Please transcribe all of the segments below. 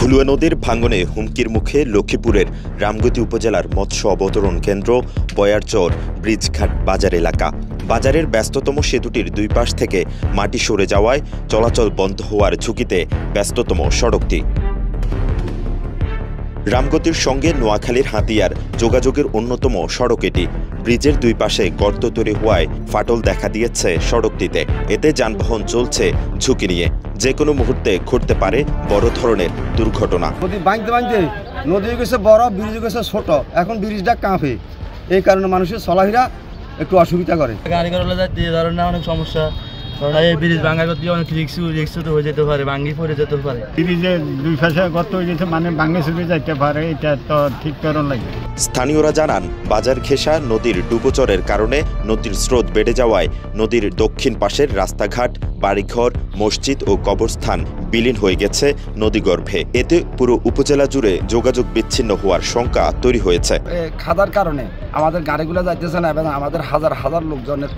ভুলুয়া নদীর ভাঙনে হুমকির মুখে লক্ষ্মীপুরের রামগতি উপজেলার মৎস্য অবতরণ কেন্দ্র বয়ারচর ব্রিজঘাট বাজার এলাকা। বাজারের ব্যস্ততম সেতুটির দুই পাশ থেকে মাটি সরে যাওয়ায় চলাচল বন্ধ হওয়ার ঝুঁকিতে ব্যস্ততম সড়কটি। রামগতির সঙ্গে নোয়াখালীর হাতিয়ার যোগাযোগের অন্যতম সড়ক এটি। ব্রিজের দুই পাশে গর্ত তৈরি হওয়ায় ফাটল দেখা দিয়েছে সড়কটিতে। এতে যানবাহন চলছে ঝুঁকি নিয়ে। যে কোনো মুহূর্তে ঘটতে পারে বড় ধরনের দুর্ঘটনা। নদী ভাঙতে নদী গেছে বড়, ব্রিজ গেছে ছোট, এখন ব্রিজটা কাঁপে, এই কারণে মানুষের চলাফেরা একটু অসুবিধা করে। গাড়ি করলে যাচ্ছে এই ধরনের অনেক সমস্যা, কারণ এই ব্রিজ ভাঙা করতে অনেক রিক্স তো হয়ে যেতে পারে, ভাঙি পড়ে যেতে পারে। ব্রিজের দুই পাশে গর্ত হয়ে গেছে, মানে ভাঙে চলে যেতে পারে, এটা তো ঠিক করণ লাগে। স্থানীয়রা জানান, বাজার ঘেঁষা নদীর ডুবোচরের কারণে নদীর স্রোত বেড়ে যাওয়ায় নদীর দক্ষিণ পাশের রাস্তাঘাট, বাড়িঘর, মসজিদ ও কবরস্থান বিলীন হয়ে গেছে নদীগর্ভে। এতে পুরো উপজেলা জুড়ে যোগাযোগ বিচ্ছিন্ন হওয়ার শঙ্কা তৈরি হয়েছে। খাদার কারণে আমাদের গাড়িগুলো যাইতেছে না এবং আমাদের হাজার হাজার লোকজনের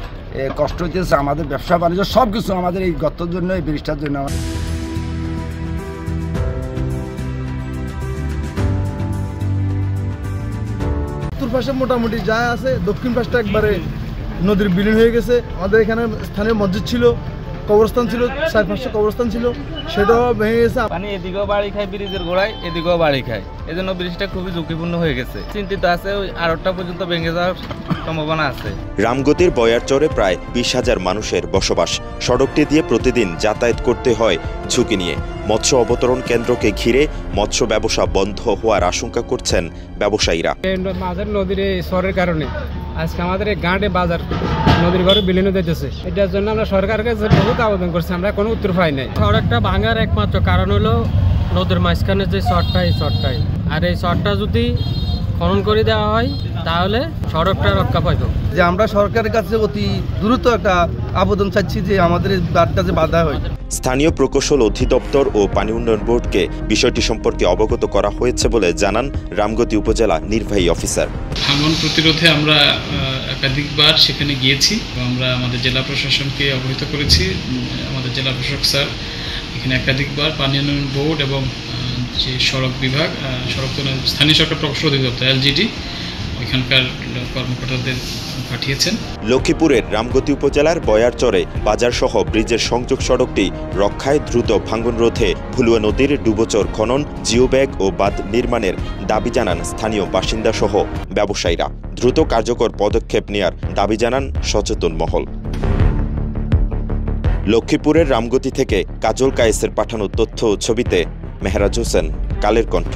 কষ্ট হইতেছে। আমাদের ব্যবসা বাণিজ্য সবকিছু আমাদের এই গর্তের জন্য, এই ব্রিজটার জন্য। উত্তর পাশে মোটামুটি যা আছে, দক্ষিণ পাশটা একবারে নদীর বিলীন হয়ে গেছে। আমাদের এখানে স্থানীয় মসজিদ ছিল, কবরস্থান ছিল, 4-5টা কবরস্থান ছিল, সেটাও ভেঙে গেছে। পানি এদিকেও বাড়ি খায়, ব্রিজের গোড়ায় এদিকেও বাড়ি খায়, এজন্য ব্রিজটা খুবই ঝুঁকিপূর্ণ হয়ে গেছে। চিন্তিত আছে, ওই 8টা পর্যন্ত ভেঙে যাওয়ার সম্ভাবনা আছে। রামগতির বয়ারচরে প্রায় 20,000 মানুষের বসবাস। সড়কটি দিয়ে প্রতিদিন যাতায়াত করতে হয় ঝুঁকি নিয়ে। মৎস্য অবতরণ কেন্দ্রকে ঘিরে মৎস্য ব্যবসা বন্ধ হওয়ার আশঙ্কা করছেন ব্যবসায়ীরা। নদীর সরের কারণে আজকে আমাদের এই ঘাটে বাজার নদীর ঘরে বিলীন হতেছে। এটার জন্য আমরা সরকারের কাছে বহুত আবেদন করছি, আমরা কোনো উত্তর পাই নাই। সড়কটা ভাঙার একমাত্র কারণ হলো নদীর মাঝখানে যে শর্টটাই আর এই শর্টটা যদি খনন করে দেওয়া হয় তাহলে সড়কটা রক্ষা পাইব। যে আমরা সরকারের কাছে অতি দ্রুত একটা আবেদন চাচ্ছি যে আমাদের এই বাঁধটা যে বাধা হয়। স্থানীয় প্রকৌশল অধিদপ্তর ও পানি উন্নয়ন বোর্ডকে বিষয়টি সম্পর্কে অবগত করা হয়েছে বলে জানান রামগতি উপজেলা নির্বাহী অফিসার। ভাঙন প্রতিরোধে আমরা একাধিকবার সেখানে গিয়েছি। আমরা আমাদের জেলা প্রশাসনকে অবহিত করেছি। আমাদের জেলা প্রশাসক স্যার এখানে একাধিকবার পানি উন্নয়ন বোর্ড এবং যে সড়ক বিভাগ, স্থানীয় সরকার প্রকৌশল অধিদপ্তর LGD ওইখানকার কর্মকর্তাদের পাঠিয়েছেন। লক্ষ্মীপুরের রামগতি উপজেলার বয়ারচরে বাজারসহ ব্রিজের সংযোগ সড়কটি রক্ষায় দ্রুত ভাঙন রোধে ভুলুয়া নদীর ডুবোচর খনন, জিওব্যাগ ও বাঁধ নির্মাণের দাবি জানান স্থানীয় বাসিন্দাসহ ব্যবসায়ীরা। দ্রুত কার্যকর পদক্ষেপ নেয়ার দাবি জানান সচেতন মহল। লক্ষ্মীপুরের রামগতি থেকে কাজল কায়েসের পাঠানো তথ্য ও ছবিতে মেহরাজ হোসেন, কালের কণ্ঠ।